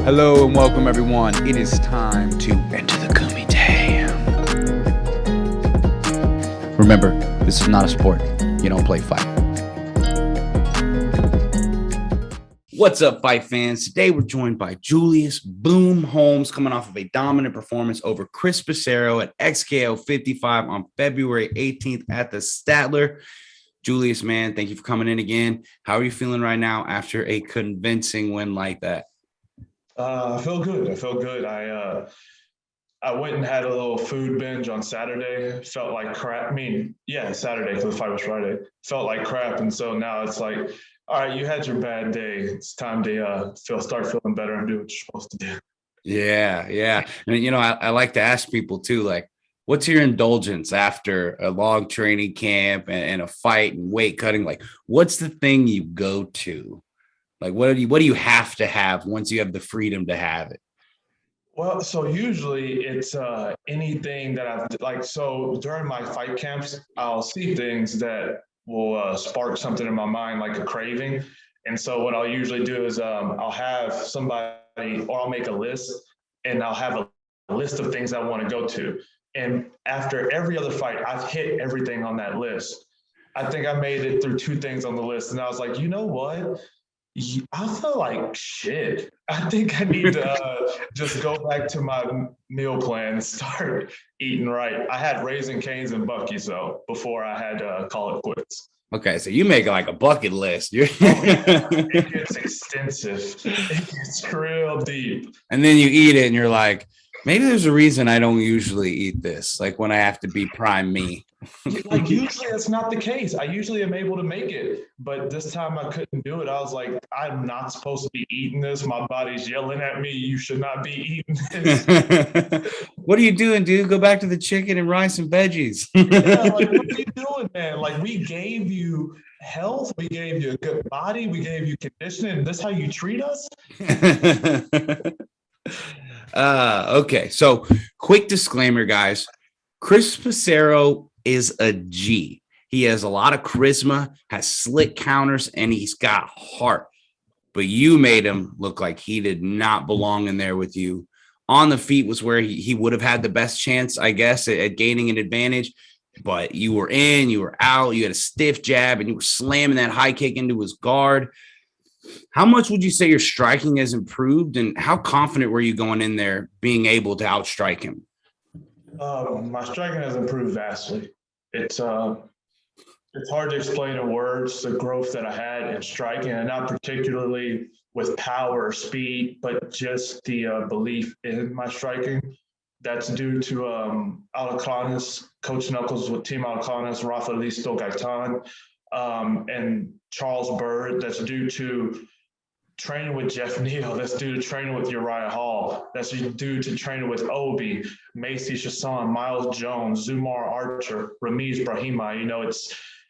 Hello and welcome everyone. It is time to enter the kumite. Remember, this is not a sport. You don't play fight. What's up, fight fans? Today we're joined by Julius Boom Holmes, coming off of a dominant performance over Chris Pacero at XKO 55 on February 18th at the Statler. Julius, man, thank you for coming in again. How are you feeling right now after a convincing win like that? I feel good. I went and had a little food binge on Saturday. Felt like crap. Saturday because the fight was Friday. Felt like crap, and so now it's like, all right, you had your bad day. It's time to start feeling better and do what you're supposed to do. Yeah. And I like to ask people too, like, what's your indulgence after a long training camp and a fight and weight cutting? Like, what's the thing you go to? Like, what do you have to have once you have the freedom to have it? Well, so usually it's anything that I've like. So during my fight camps, I'll see things that will spark something in my mind, like a craving. And so what I'll usually do is I'll have somebody, or I'll make a list, and I'll have a list of things I want to go to. And after every other fight, I've hit everything on that list. I think I made it through 2 things on the list, and I was like, you know what? I feel like shit. I think I need to just go back to my meal plan and start eating right. I had Raising Cane's and Buc-ee's though before I had to call it quits. Okay, so you make like a bucket list. It gets extensive. It gets real deep. And then you eat it and you're like, maybe there's a reason I don't usually eat this, like when I have to be prime me. Like usually that's not the case. I usually am able to make it, but this time I couldn't do it. I was like, I'm not supposed to be eating this. My body's yelling at me. You should not be eating this. What are you doing, dude? Go back to the chicken and rice and veggies. Yeah, like, what are you doing, man? Like, we gave you health. We gave you a good body. We gave you conditioning. This how you treat us? Okay, so quick disclaimer, guys. Chris Pacero is a G. He has a lot of charisma, has slick counters, and he's got heart. But you made him look like he did not belong in there with you. On the feet was where he would have had the best chance, I guess, at gaining an advantage. But you were in, you were out, you had a stiff jab, and you were slamming that high kick into his guard. How much would you say your striking has improved, and how confident were you going in there being able to outstrike him? My striking has improved vastly. It's hard to explain in words the growth that I had in striking, and not particularly with power or speed, but just the belief in my striking. That's due to Alacranes, Coach Knuckles with Team Alacranes, Rafa Listo Gaitan, and Charles Bird. That's due to training with Jeff Neal. That's due to training with Uriah Hall. That's due to training with Obi, Macy Chasson, Miles Jones, Zumar Archer, Ramiz Brahima.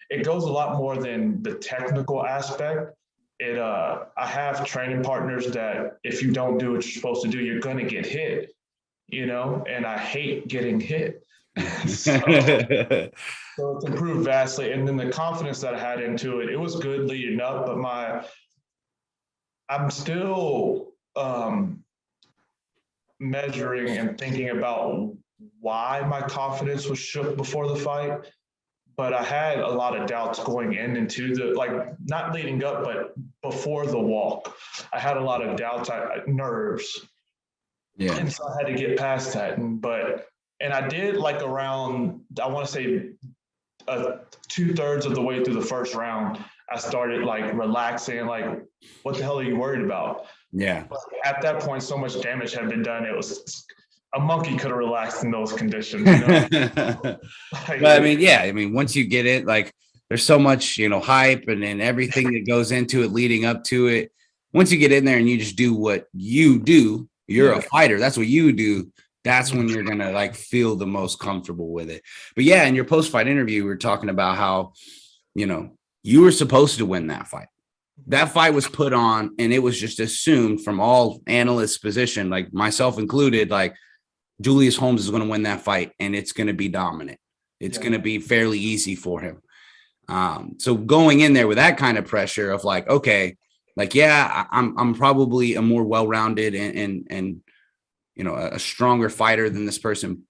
It goes a lot more than the technical aspect. I have training partners that if you don't do what you're supposed to do, you're going to get hit, and I hate getting hit. So it's improved vastly. And then the confidence that I had into it, it was good leading up, but I'm still measuring and thinking about why my confidence was shook before the fight. But I had a lot of doubts going into not leading up, but before the walk. I had a lot of doubts, nerves. Yeah. And so I had to get past that. And I did around, I want to say 2/3 of the way through the first round, I started relaxing, what the hell are you worried about? Yeah. But at that point, so much damage had been done. It was a monkey could have relaxed in those conditions. But once you get it, there's so much, hype and then everything that goes into it leading up to it. Once you get in there and you just do what you do, you're a fighter. That's what you do. That's when you're going to feel the most comfortable with it. But yeah, in your post-fight interview, we were talking about how, you were supposed to win that fight. That fight was put on and it was just assumed from all analysts' position, like myself included, Julius Holmes is going to win that fight and it's going to be dominant. It's going to be fairly easy for him. So going in there with that kind of pressure of okay, Like, yeah, I'm probably a more well-rounded and you know, a stronger fighter than this person,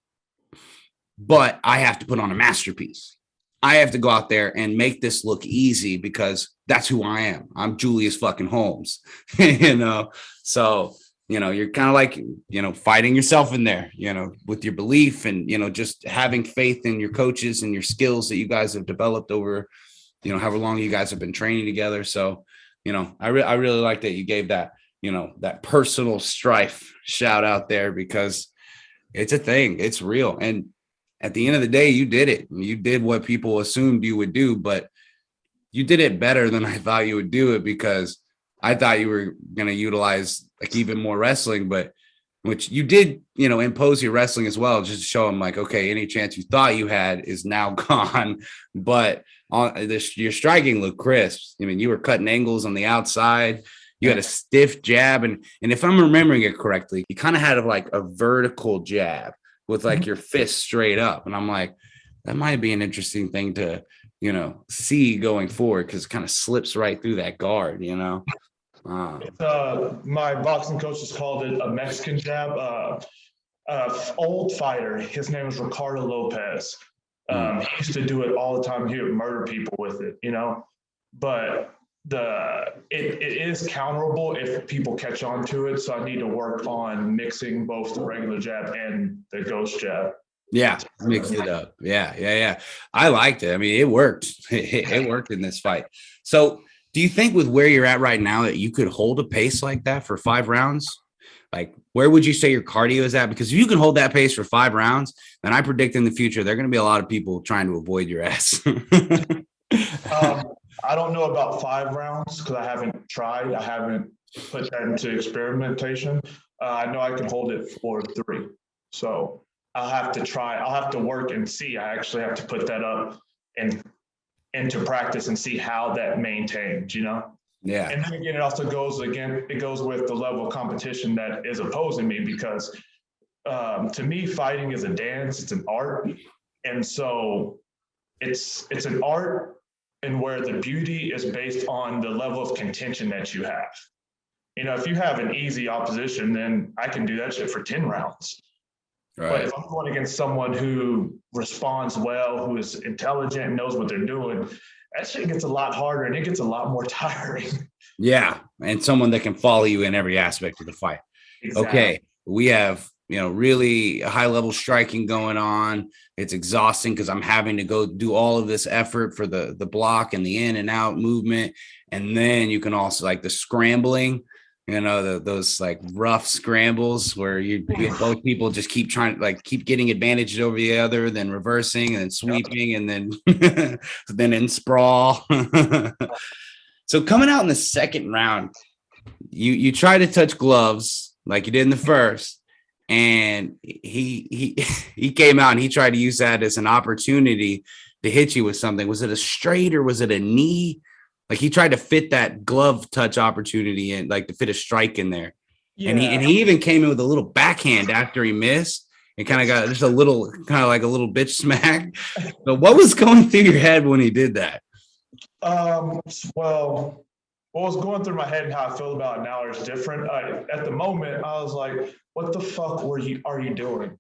but I have to put on a masterpiece. I have to go out there and make this look easy because that's who I am. I'm Julius fucking Holmes, you know? So, you know, you're kind of like, you know, fighting yourself in there, you know, with your belief and, you know, just having faith in your coaches and your skills that you guys have developed over, you know, however long you guys have been training together. So, you know, I really like that you gave that, you know, that personal strife shout out there because it's a thing. It's real. And at the end of the day, you did it. You did what people assumed you would do, but you did it better than I thought you would do it because I thought you were going to utilize like even more wrestling, but which you did, you know, impose your wrestling as well, just to show them like, okay, any chance you thought you had is now gone. But on this, your striking looked crisp. I mean, you were cutting angles on the outside. You had a stiff jab, and if I'm remembering it correctly, you kind of had like a vertical jab with like your fist straight up. And I'm like, that might be an interesting thing to, you know, see going forward because it kind of slips right through that guard, you know. My boxing coach has called it a Mexican jab. Old fighter, his name is Ricardo Lopez. He used to do it all the time. He would murder people with it, you know. But it is counterable if people catch on to it. So I need to work on mixing both the regular jab and the ghost jab. Yeah, mix it up. Yeah. I liked it. I mean, it worked. It worked in this fight. So do you think with where you're at right now that you could hold a pace like that for 5 rounds? Like, where would you say your cardio is at? Because if you can hold that pace for 5 rounds, then I predict in the future, there are going to be a lot of people trying to avoid your ass. I don't know about 5 rounds because I haven't tried. I haven't put that into experimentation. I know I can hold it for 3. So I'll have to try. I'll have to work and see. I actually have to put that up and into practice and see how that maintains, you know? Yeah. And then again, it also goes with the level of competition that is opposing me because to me, fighting is a dance, it's an art. And so it's an art and where the beauty is based on the level of contention that you have. You know, if you have an easy opposition, then I can do that shit for 10 rounds. Right. But if I'm going against someone who responds well, who is intelligent, knows what they're doing, that shit gets a lot harder and it gets a lot more tiring. Yeah. And someone that can follow you in every aspect of the fight. Exactly. Okay. We have, you know, really high level striking going on. It's exhausting because I'm having to go do all of this effort for the block and the in and out movement. And then you can also like the scrambling, you know, those like rough scrambles where you both people just keep trying to like keep getting advantages over the other, then reversing and then sweeping and then then in sprawl. So coming out in the second round, you try to touch gloves like you did in the first, and he came out and he tried to use that as an opportunity to hit you with something. Was it a straight or was it a knee? Like he tried to fit that glove touch opportunity and like to fit a strike in there. Yeah. And he even came in with a little backhand after he missed and kind of got just a little kind of like a little bitch smack. But what was going through your head when he did that? Well, what was going through my head and how I feel about it now is different. At the moment, I was like, what the fuck are you doing?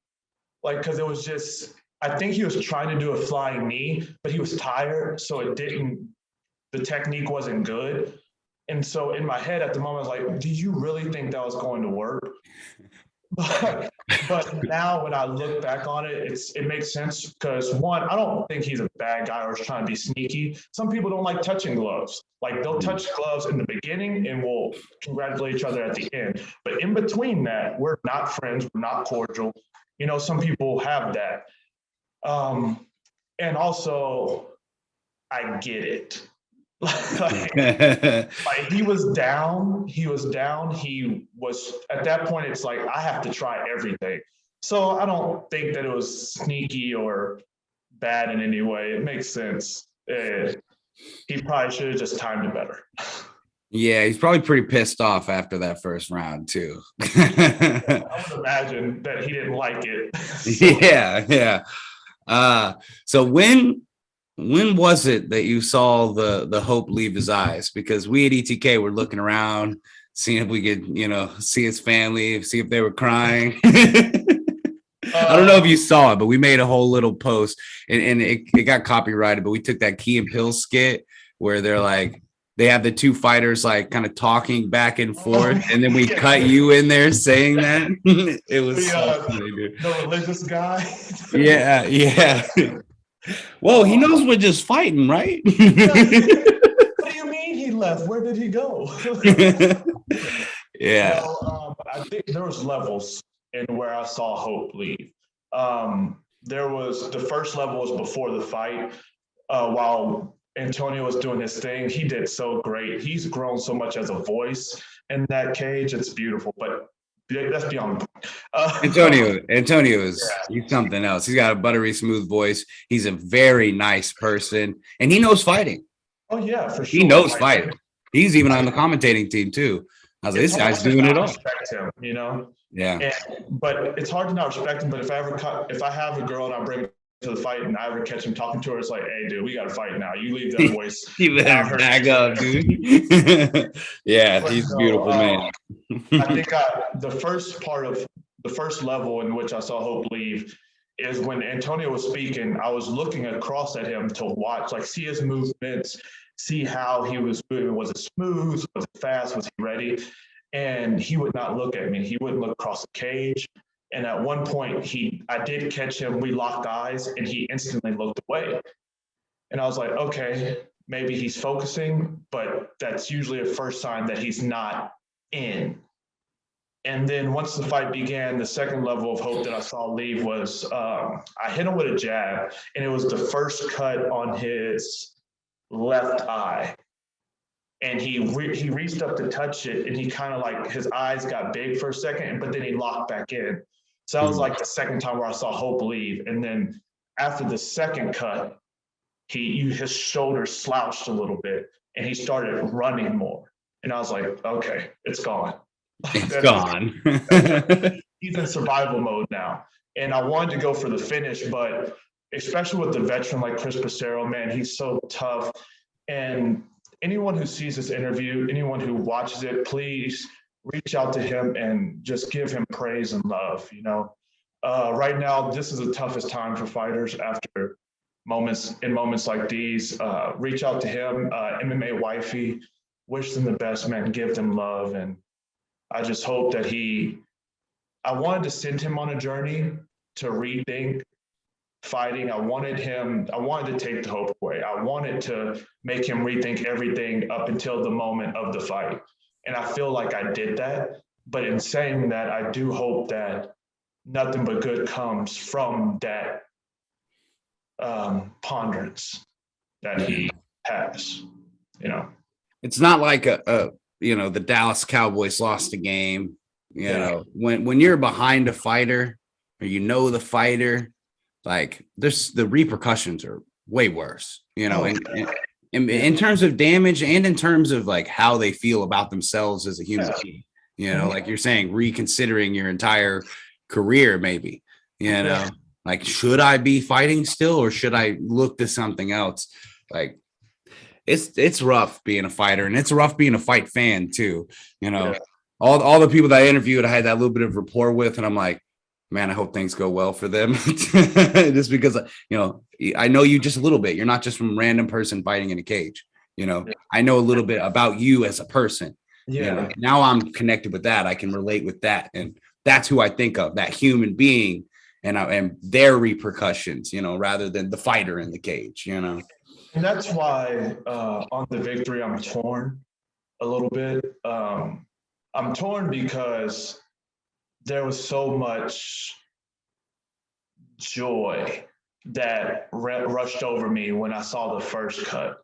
Like, because it was just, I think he was trying to do a flying knee, but he was tired. So the technique wasn't good. And so in my head at the moment, I was like, do you really think that was going to work? But now when I look back on it, it makes sense because one, I don't think he's a bad guy or is trying to be sneaky. Some people don't like touching gloves. Like they'll touch gloves in the beginning and will congratulate each other at the end. But in between that, we're not friends, we're not cordial. You know, some people have that. And also, I get it. like he was down. He was at that point, it's like, I have to try everything. So I don't think that it was sneaky or bad in any way. It makes sense. He probably should have just timed it better. Yeah, he's probably pretty pissed off after that first round too. I would imagine that he didn't like it. So. Yeah. So when when was it that you saw the hope leave his eyes? Because we at ETK were looking around, seeing if we could, see his family, see if they were crying. I don't know if you saw it, but we made a whole little post and it got copyrighted, but we took that Key and Peele skit where they're like, they have the two fighters like kind of talking back and forth, and then we cut you in there saying that. It was so funny, dude. The religious guy. Yeah. Well, he knows we're just fighting, right? What do you mean he left? Where did he go? Yeah. I think there was levels in where I saw hope leave. There was the first level was before the fight. While Antonio was doing his thing, he did so great. He's grown so much as a voice in that cage. It's beautiful, but that's beyond the point. Antonio is he's something else. He's got a buttery smooth voice. He's a very nice person, and he knows fighting. Oh yeah, for sure. He knows fighting. He's even on the commentating team too. I was like, this guy's doing it all. Respect him, Yeah. But it's hard to not respect him. But if I have a girl and I bring her to the fight and I ever catch him talking to her, it's like, hey, dude, we got to fight now. You leave that voice. You better back up, dude. Yeah, he's a beautiful man. I think the first level in which I saw hope leave is when Antonio was speaking. I was looking across at him to watch, like, see his movements, see how he was moving. Was it smooth? Was it fast? Was he ready? And he would not look at me. He wouldn't look across the cage. And at one point, I did catch him. We locked eyes, and he instantly looked away. And I was like, okay, maybe he's focusing, but that's usually a first sign that he's not in. And then once the fight began, the second level of hope that I saw leave was I hit him with a jab, and it was the first cut on his left eye. And he reached up to touch it, and he kind of like, his eyes got big for a second, but then he locked back in. So that was like the second time where I saw hope leave. And then after the second cut, his shoulders slouched a little bit, and he started running more. And I was like, okay, it's gone. It's gone. He's in survival mode now. And I wanted to go for the finish, but especially with the veteran like Chris Pacero, man, he's so tough. And anyone who sees this interview, anyone who watches it, please reach out to him and just give him praise and love. Right now, this is the toughest time for fighters after moments like these. Reach out to him, MMA Wifey, wish them the best, man, give them love. And I just hope that I wanted to send him on a journey to rethink fighting. I wanted to take the hope away. I wanted to make him rethink everything up until the moment of the fight. And I feel like I did that. But in saying that, I do hope that nothing but good comes from that ponderance that he has, It's not like the Dallas Cowboys lost a game. When you're behind a fighter or the fighter, like the repercussions are way worse, in terms of damage and in terms of like how they feel about themselves as a human being, like you're saying, reconsidering your entire career, maybe, like, should I be fighting still or should I look to something else? Like, it's rough being a fighter, and it's rough being a fight fan too. All the people that I interviewed, I had that little bit of rapport with, and I'm like, man, I hope things go well for them. Just because, I know you just a little bit. You're not just some random person fighting in a cage. I know a little bit about you as a person. Now I'm connected with that. I can relate with that. And that's who I think of, that human being and their repercussions, rather than the fighter in the cage, And that's why on the victory, I'm torn a little bit. I'm torn because there was so much joy that rushed over me when I saw the first cut.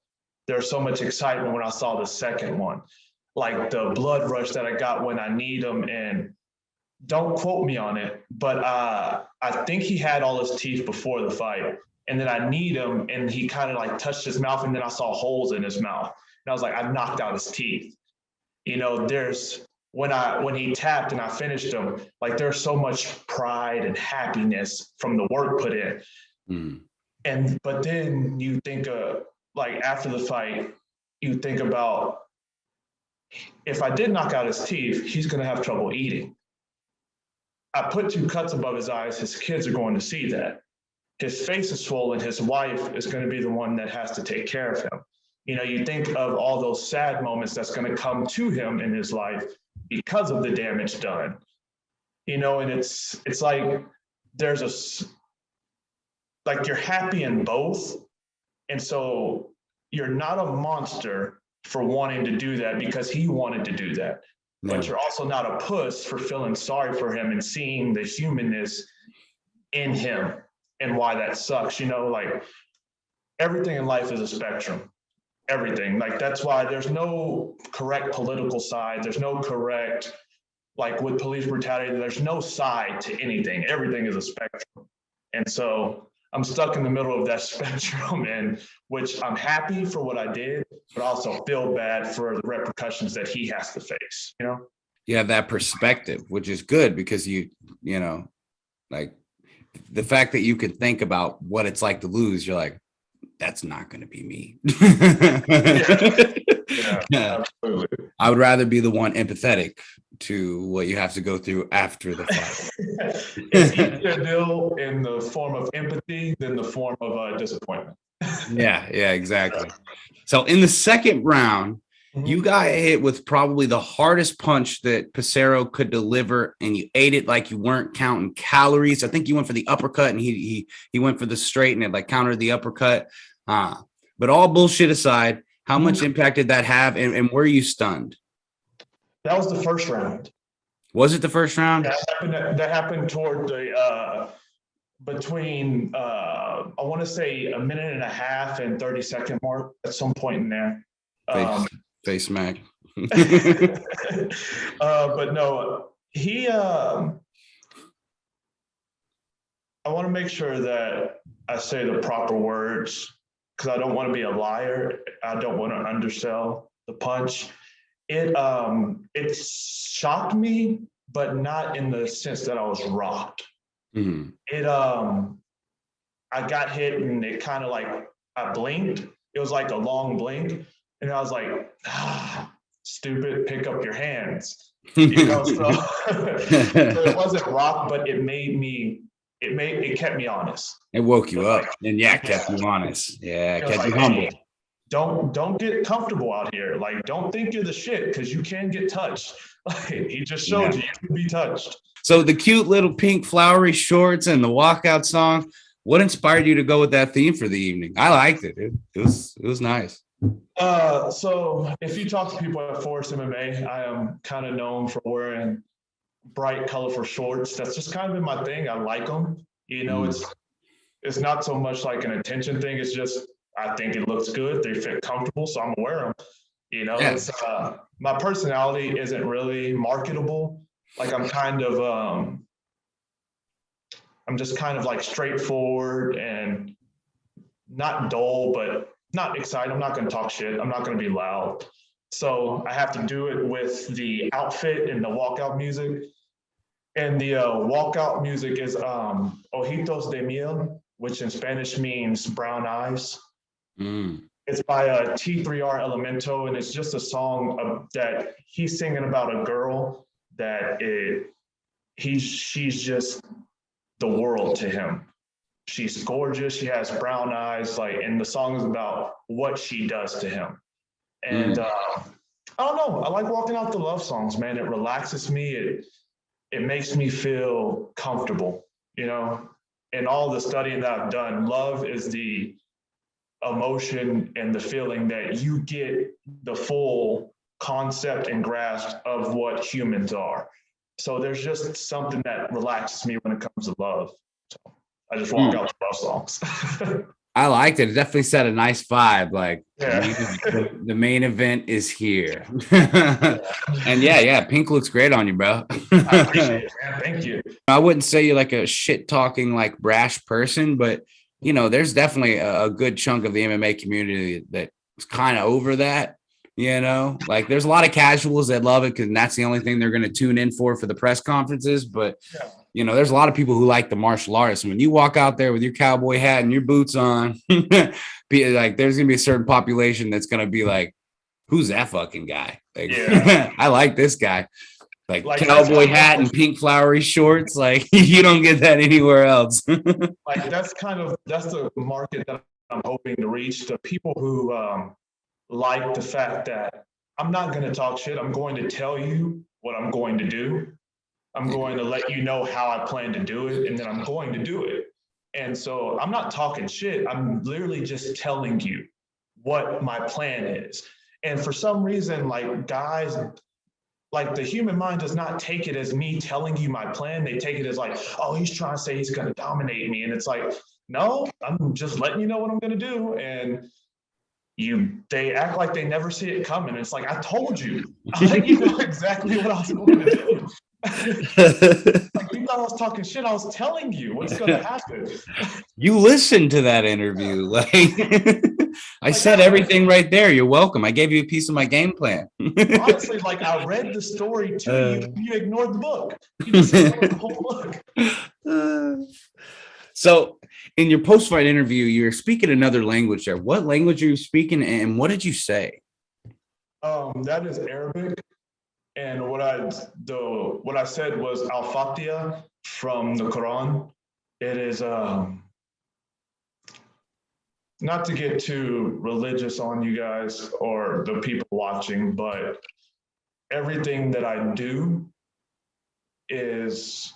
There was so much excitement when I saw the second one, like the blood rush that I got when I need him. And don't quote me on it, but I think he had all his teeth before the fight. And then I need him, and he kind of like touched his mouth, and then I saw holes in his mouth. And I was like, I knocked out his teeth. There's when he tapped and I finished him, like, there's so much pride and happiness from the work put in. But then you think like after the fight, you think about, if I did knock out his teeth, he's going to have trouble eating. I put 2 cuts above his eyes. His kids are going to see that. His face is swollen. His wife is going to be the one that has to take care of him. You know, you think of all those sad moments that's going to come to him in his life because of the damage done. You know, and it's like there's like you're happy in both. And so you're not a monster for wanting to do that because he wanted to do that. But you're also not a puss for feeling sorry for him and seeing the humanness in him and why that sucks. You know, like everything in life is a spectrum. Everything. Like that's why there's no correct political side. There's no correct, like with police brutality, there's no side to anything. Everything is a spectrum. And so I'm stuck in the middle of that spectrum, and which I'm happy for what I did, but also feel bad for the repercussions that he has to face, you know? You have that perspective, which is good because you know, like the fact that you can think about what it's like to lose, you're like, that's not going to be me. Yeah, absolutely. I would rather be the one empathetic to what you have to go through after the fight. It's easier to deal in the form of empathy than the form of disappointment. Yeah, exactly. So in the second round, you got hit with probably the hardest punch that Pacero could deliver, and you ate it like you weren't counting calories. I think you went for the uppercut, and he went for the straight, and it like countered the uppercut. But all bullshit aside, how much impact did that have, and were you stunned? That was the first round. Was it the first round? That happened toward the between I want to say a minute and a half and 30-second mark at some point in there. Face smack. But no, he. I want to make sure that I say the proper words because I don't want to be a liar. I don't want to undersell the punch. It shocked me, but not in the sense that I was rocked. I got hit and it kind of like I blinked. It was like a long blink, and I was like, stupid, pick up your hands. You know, so it wasn't rocked, but it kept me honest. It woke you up, and kept you honest. Yeah, kept you humble. Don't get comfortable out here. Like, don't think you're the shit because you can get touched. Like, he just showed you can be touched. So the cute little pink flowery shorts and the walkout song, what inspired you to go with that theme for the evening? I liked it. It was nice. So if you talk to people at Forest MMA, I am kind of known for wearing bright, colorful shorts. That's just kind of been my thing. I like them. You know, it's not so much like an attention thing. It's just I think it looks good. They fit comfortable, so I'm gonna wear them. You know, it's, my personality isn't really marketable. Like I'm just kind of like straightforward and not dull, but not excited. I'm not going to talk shit. I'm not going to be loud. So I have to do it with the outfit and the walkout music. And the walkout music is Ojitos de Miel, which in Spanish means brown eyes. It's by T3R Elemento, and it's just a song that he's singing about a girl that she's just the world to him. She's gorgeous. She has brown eyes, and the song is about what she does to him. And I don't know. I like walking out the love songs, man. It relaxes me. It makes me feel comfortable, you know. In all the studying that I've done, love is the emotion and the feeling that you get the full concept and grasp of what humans are. So there's just something that relaxes me when it comes to love. So I just walk out to love songs. I liked it. It definitely set a nice vibe. Like the main event is here. And pink looks great on you, bro. I appreciate it, man. Thank you. I wouldn't say you're like a shit talking, like brash person, but you know, there's definitely a good chunk of the MMA community that's kind of over that. You know, like there's a lot of casuals that love it because that's the only thing they're going to tune in for the press conferences. But, Yeah. you know, there's a lot of people who like the martial arts. When you walk out there with your cowboy hat and your boots on, be like, there's going to be a certain population that's going to be like, who's that fucking guy? Like, Yeah. I like this guy. Like That's cowboy hat and pink flowery shorts. Like you don't get that anywhere else. like that's the market that I'm hoping to reach. The people who like the fact that I'm not going to talk shit. I'm going to tell you what I'm going to do. I'm going to let you know how I plan to do it, and then I'm going to do it. And so I'm not talking shit. I'm literally just telling you what my plan is. And for some reason, like guys, like the human mind does not take it as me telling you my plan. They take it as like, oh, he's trying to say he's going to dominate me. And it's like, no, I'm just letting you know what I'm going to do. And they act like they never see it coming. It's like, I told you, I let you know exactly what I was going to do. Like you thought I was talking shit. I was telling you what's going to happen. You listened to that interview. Like I said everything right there. You're welcome. I gave you a piece of my game plan. Honestly, like I read the story to you. You ignored the book. You just ignored the whole book. So in your post-fight interview, you're speaking another language there. What language are you speaking and what did you say? That is Arabic. And what I said was Al-Fatiha from the Quran. It is not to get too religious on you guys or the people watching, but everything that I do is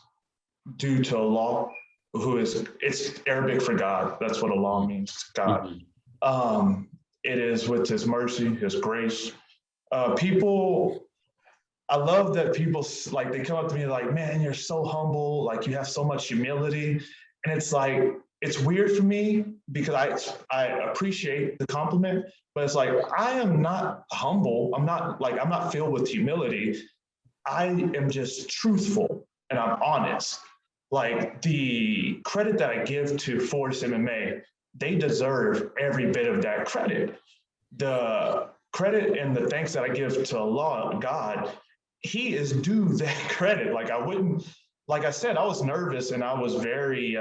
due to Allah, it's Arabic for God. That's what Allah means, God. Mm-hmm. It is with his mercy, his grace. I love that people like, they come up to me like, man, you're so humble. Like you have so much humility. And it's like, it's weird for me because I appreciate the compliment, but it's like, I am not humble. I'm not filled with humility. I am just truthful and I'm honest. Like the credit that I give to Force MMA, they deserve every bit of that credit. The credit and the thanks that I give to Allah, God, he is due that credit. Like I said, I was nervous and I was very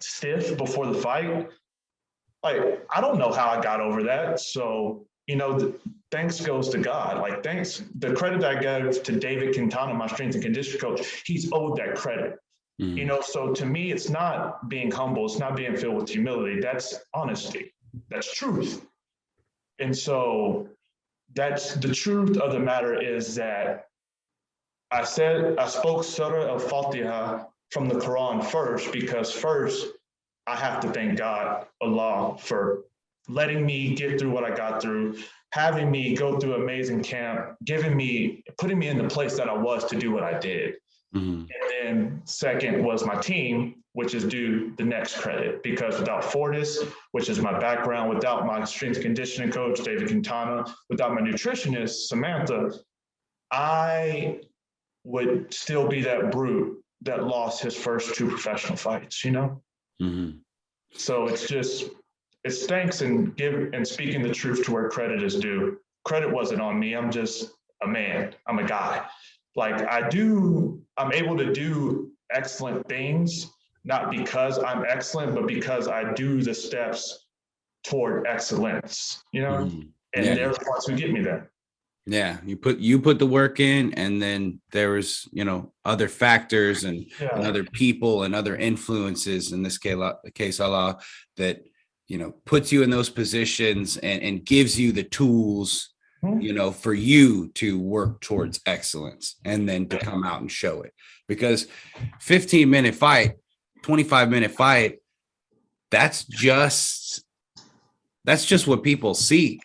stiff before the fight. Like, I don't know how I got over that. So, thanks goes to God. Like, the credit that I gave to David Quintana, my strength and conditioning coach, he's owed that credit. Mm. So to me, it's not being humble. It's not being filled with humility. That's honesty. That's truth. And so that's the truth of the matter is that I spoke Surah al-Fatiha from the Quran first, because first I have to thank God, Allah, for letting me get through what I got through, having me go through amazing camp, putting me in the place that I was to do what I did. Mm-hmm. And then second was my team, which is due the next credit, because without Fortis, which is my background, without my strength conditioning coach, David Quintana, without my nutritionist, Samantha, I would still be that brute that lost his first 2 professional fights, Mm-hmm. So it's thanks and speaking the truth to where credit is due. Credit wasn't on me. I'm just a man. I'm a guy. Like I'm able to do excellent things, not because I'm excellent, but because I do the steps toward excellence, Mm-hmm. And they're the ones who get me there. Yeah, you put the work in, and then there was other factors and other people and other influences, in this case Allah, that puts you in those positions and gives you the tools for you to work towards excellence, and then to come out and show it. Because 15-minute fight, 25-minute fight, that's just what people see.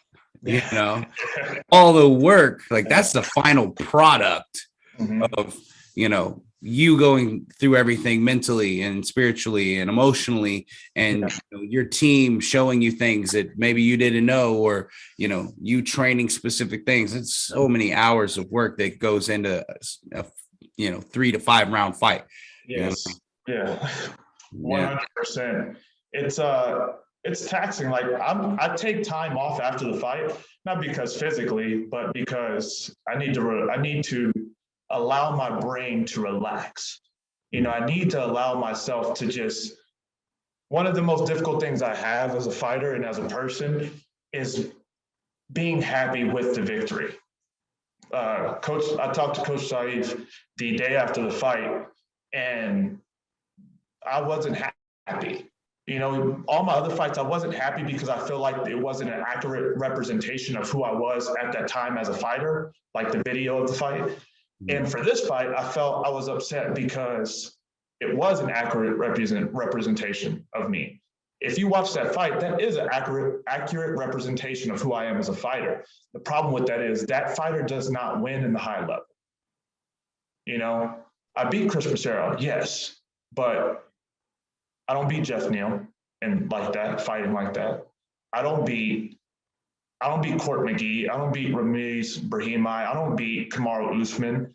All the work, like that's the final product of you going through everything mentally and spiritually and emotionally, and your team showing you things that maybe you didn't know, or you training specific things. It's so many hours of work that goes into a 3 to 5 round fight. Yes. Yeah. 100%. It's it's taxing. Like I take time off after the fight, not because physically, but because I need to allow my brain to relax. I need to allow myself to just, one of the most difficult things I have as a fighter and as a person is being happy with the victory. I talked to Coach Saeed the day after the fight, and I wasn't happy. All my other fights, I wasn't happy because I feel like it wasn't an accurate representation of who I was at that time as a fighter, like the video of the fight. And for this fight, I felt I was upset because it was an accurate representation of me. If you watch that fight, that is an accurate representation of who I am as a fighter. The problem with that is that fighter does not win in the high level. I beat Chris Pacero, yes, but I don't beat Jeff Neal and like that, fighting like that. I don't beat Court McGee. I don't beat Ramiz Brahimaj. I don't beat Kamaru Usman.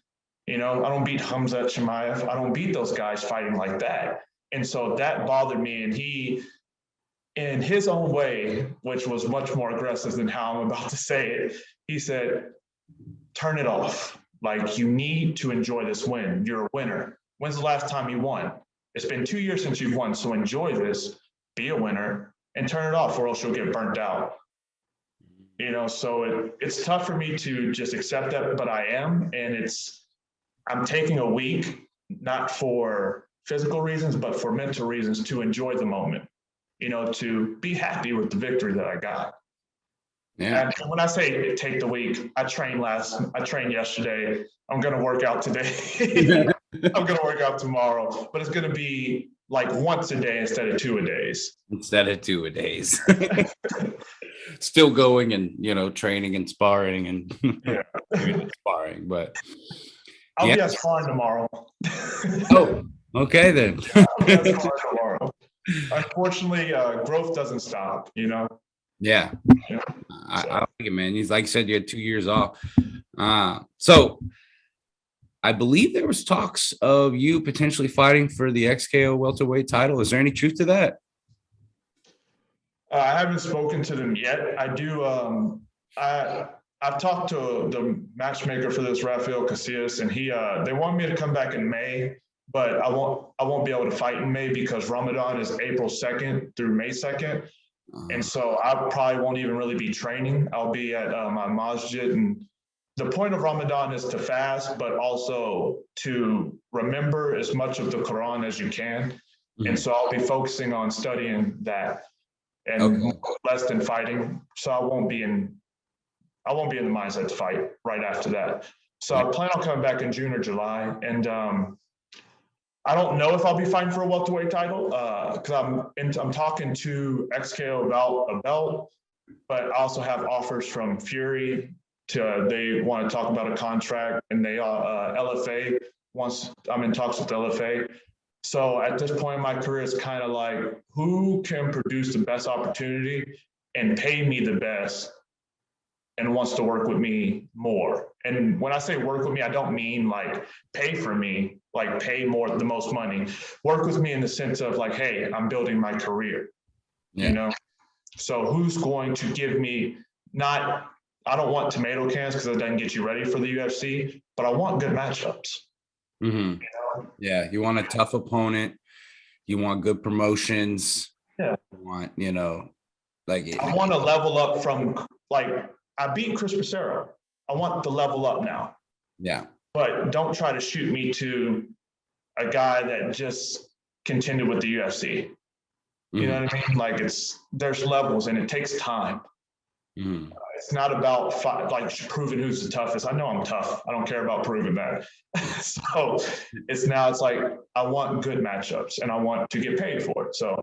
I don't beat Hamza Chimaev. I don't beat those guys fighting like that. And so that bothered me. And he, in his own way, which was much more aggressive than how I'm about to say it, he said, turn it off. Like, you need to enjoy this win. You're a winner. When's the last time you won? It's been 2 years since you've won. So enjoy this, be a winner, and turn it off, or else you'll get burnt out. So it's tough for me to just accept that, but I am. And I'm taking a week, not for physical reasons, but for mental reasons, to enjoy the moment, to be happy with the victory that I got. Yeah. And when I say take the week, I trained yesterday. I'm going to work out today. I'm going to work out tomorrow, but it's going to be like once a day instead of 2 a days. Still going and, training and sparring and sparring, but I'll be at sparring tomorrow. Oh, okay then. I'll be at sparring tomorrow. Unfortunately, growth doesn't stop, Yeah. I like it, man. Like you said, you had 2 years off. So I believe there was talks of you potentially fighting for the XKO welterweight title. Is there any truth to that? I haven't spoken to them yet. I do. I've talked to the matchmaker for this, Rafael Casillas, and they want me to come back in May, but I won't be able to fight in May because Ramadan is April 2nd through May 2nd. And so I probably won't even really be training. I'll be at my masjid, and the point of Ramadan is to fast, but also to remember as much of the Quran as you can. And so I'll be focusing on studying that and less than fighting. So I won't be in the mindset to fight right after that. So I plan on coming back in June or July. And I don't know if I'll be fighting for a welterweight title because I'm talking to XKO about a belt, but I also have offers from Fury. They want to talk about a contract, and they LFA. Once I'm in talks with LFA. So at this point in my career, it's kind of like, who can produce the best opportunity and pay me the best and wants to work with me more. And when I say work with me, I don't mean like pay for me, like pay the most money. Work with me in the sense of like, hey, I'm building my career, So who's going to give me I don't want tomato cans because it doesn't get you ready for the UFC, but I want good matchups. Yeah, you want a tough opponent. You want good promotions. Yeah. You want, I want to level up from, like, I beat Chris Pacero. I want to level up now. Yeah. But don't try to shoot me to a guy that just contended with the UFC. You know what I mean? Like, there's levels and it takes time. It's not about proving who's the toughest. I know I'm tough. I don't care about proving that. So it's like I want good matchups and I want to get paid for it. So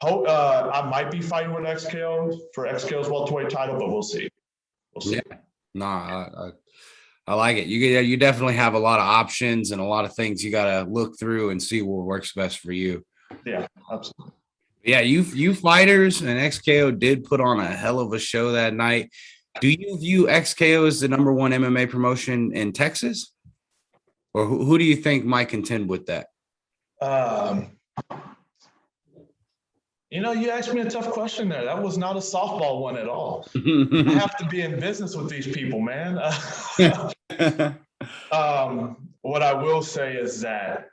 I might be fighting with XKO for XKO's welterweight title, but we'll see. Yeah. No, I like it. You definitely have a lot of options and a lot of things you got to look through and see what works best for you. Yeah, absolutely. Yeah, you fighters and XKO did put on a hell of a show that night. Do you view XKO as the number one MMA promotion in Texas? Or who do you think might contend with that? You asked me a tough question there. That was not a softball one at all. I have to be in business with these people, man. What I will say is that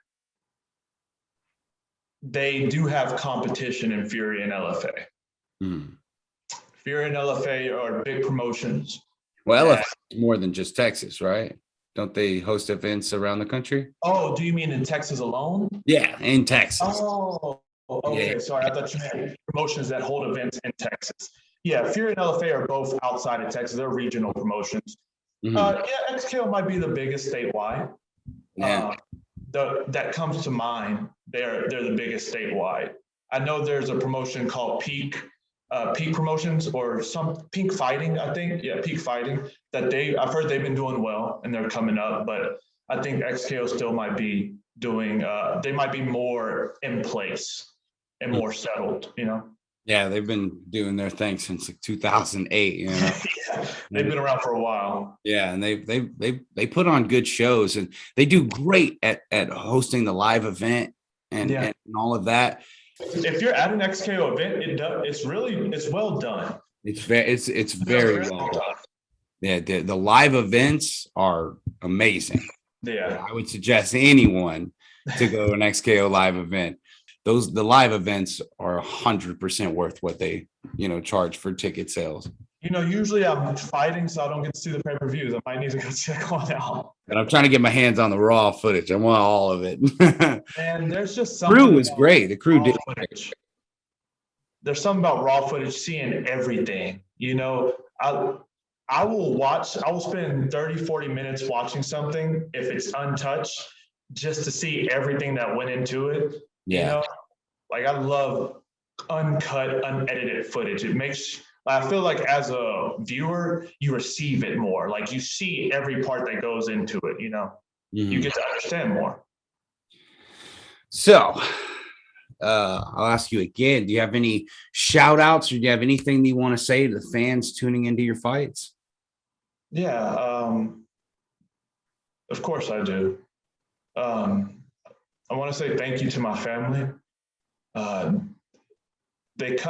they do have competition in Fury and LFA. Fury and LFA are big promotions. Well, LFA is more than just Texas, right? Don't they host events around the country? Oh, do you mean in Texas alone? Yeah, in Texas. Oh, okay. Yeah. Sorry, I thought you meant promotions that hold events in Texas. Yeah, Fury and LFA are both outside of Texas. They're regional promotions. Yeah, XKO might be the biggest statewide. Yeah. That comes to mind. They're the biggest statewide. I know there's a promotion called Peak Promotions or some Pink Fighting, I think. Yeah, Peak Fighting. I've heard they've been doing well and they're coming up, but I think XKO still might be doing. They might be more in place and more settled. Yeah, they've been doing their thing since like 2008. Yeah, they've been around for a while. Yeah, and they put on good shows, and they do great at hosting the live event and all of that. If you're at an XKO event, it's well done. It's very well done. Yeah, the live events are amazing. Yeah, I would suggest anyone to go to an XKO live event. The live events are 100% worth what they charge for ticket sales. Usually I'm fighting, so I don't get to see the pay-per-views. I might need to go check one out. And I'm trying to get my hands on the raw footage. I want all of it. And there's just something. Crew was great. The crew did. There's something about raw footage, seeing everything. I will spend 30, 40 minutes watching something if it's untouched, just to see everything that went into it. Yeah. I love uncut, unedited footage. I feel like as a viewer, you receive it more. Like you see every part that goes into it, you get to understand more. So I'll ask you again, do you have any shout outs or do you have anything that you want to say to the fans tuning into your fights? Yeah, of course I do. I want to say thank you to my family. They've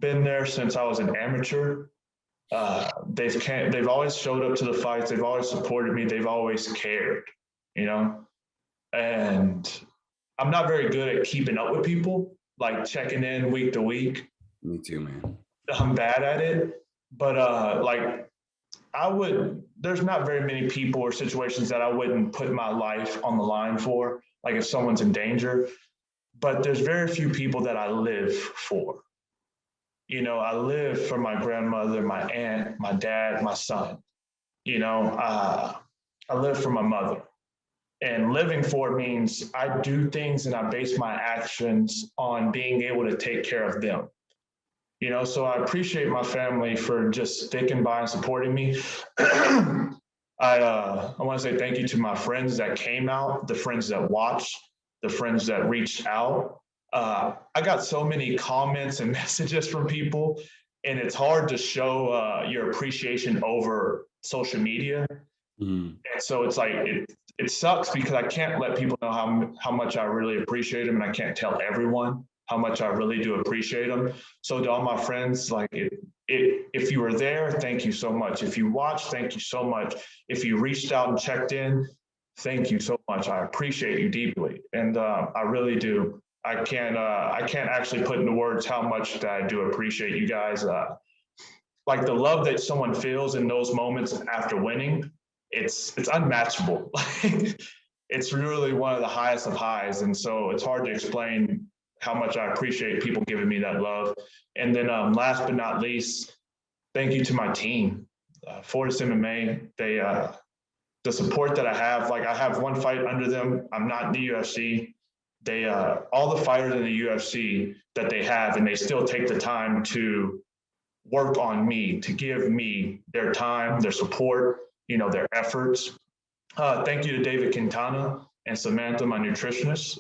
been there since I was an amateur. They've always showed up to the fights. They've always supported me. They've always cared, and I'm not very good at keeping up with people, like checking in week to week. Me too, man. I'm bad at it, but there's not very many people or situations that I wouldn't put my life on the line for, like if someone's in danger. But there's very few people that I live for. I live for my grandmother, my aunt, my dad, my son. I live for my mother. And living for means I do things and I base my actions on being able to take care of them. So I appreciate my family for just sticking by and supporting me. I want to say thank you to my friends that came out, the friends that watched, the friends that reached out. I got so many comments and messages from people, and it's hard to show your appreciation over social media. And so it's like, it sucks because I can't let people know how much I really appreciate them, and I can't tell everyone how much I really do appreciate them. So to all my friends, if you were there, thank you so much. If you watched, thank you so much. If you reached out and checked in, thank you so much. I appreciate you deeply. And I really do. I can't actually put into words how much that I do appreciate you guys. The love that someone feels in those moments after winning, it's unmatchable. It's really one of the highest of highs. And so it's hard to explain how much I appreciate people giving me that love. And then last but not least, thank you to my team, Fortis MMA. The support that I have, I have one fight under them. I'm not in the UFC. All the fighters in the UFC that they have, and they still take the time to work on me, to give me their time, their support, their efforts. Thank you to David Quintana and Samantha, my nutritionist.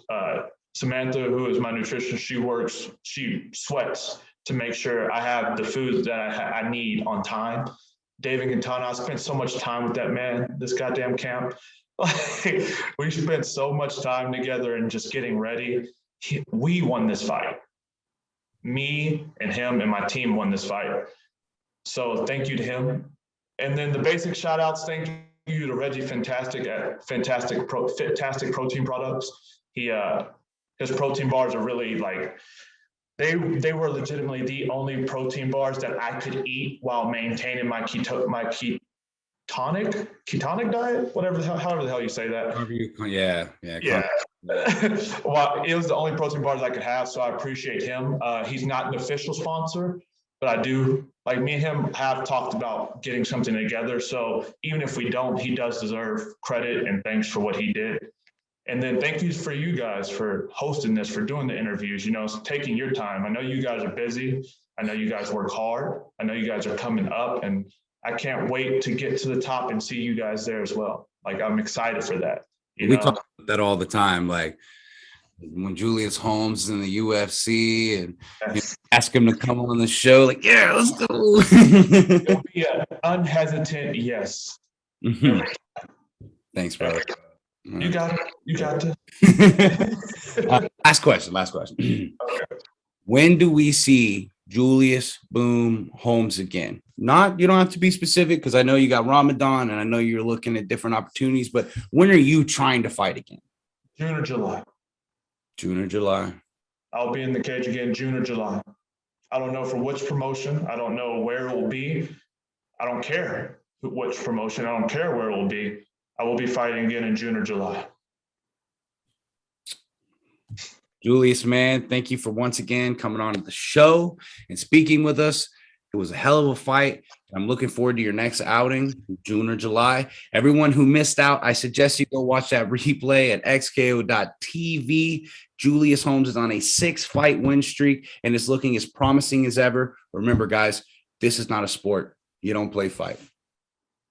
Samantha, who is my nutritionist, she sweats to make sure I have the food that I need on time. David Quintana, I spent so much time with that man, this goddamn camp. We spent so much time together and just getting ready. We won this fight. me and him and my team won this fight. So thank you to him. And then the basic shout outs, thank you to Reggie Fantastic at Fantastic Protein Products. His protein bars are really like, they were legitimately the only protein bars that I could eat while maintaining my ketonic diet, however the hell you say that. Yeah. Well, it was the only protein bars I could have, so I appreciate him. He's not an official sponsor, but I do, like, me and him have talked about getting something together. So even if we don't, he does deserve credit and thanks for what he did. And then thank you for you guys for hosting this, for doing the interviews, taking your time. I know you guys are busy. I know you guys work hard. I know you guys are coming up, and I can't wait to get to the top and see you guys there as well. Like, I'm excited for that. We talk about that all the time. Like when Julius Holmes is in the UFC and ask him to come on the show, like, yeah, let's go. It'll be an unhesitant yes. Thanks, brother. You got it. You got it. Last question. Okay. When do we see Julius Boom Holmes again? You don't have to be specific, because I know you got Ramadan and I know you're looking at different opportunities, but when are you trying to fight again? June or July. June or July. I'll be in the cage again, June or July. I don't know for which promotion. I don't know where it will be. I don't care which promotion. I don't care where it will be. I will be fighting again in June or July. Julius, man, thank you for once again coming on the show and speaking with us. It was a hell of a fight. I'm looking forward to your next outing, June or July. Everyone who missed out, I suggest you go watch that replay at XKO.TV. Julius Holmes is on a 6-fight win streak and is looking as promising as ever. Remember, guys, this is not a sport. You don't play fight.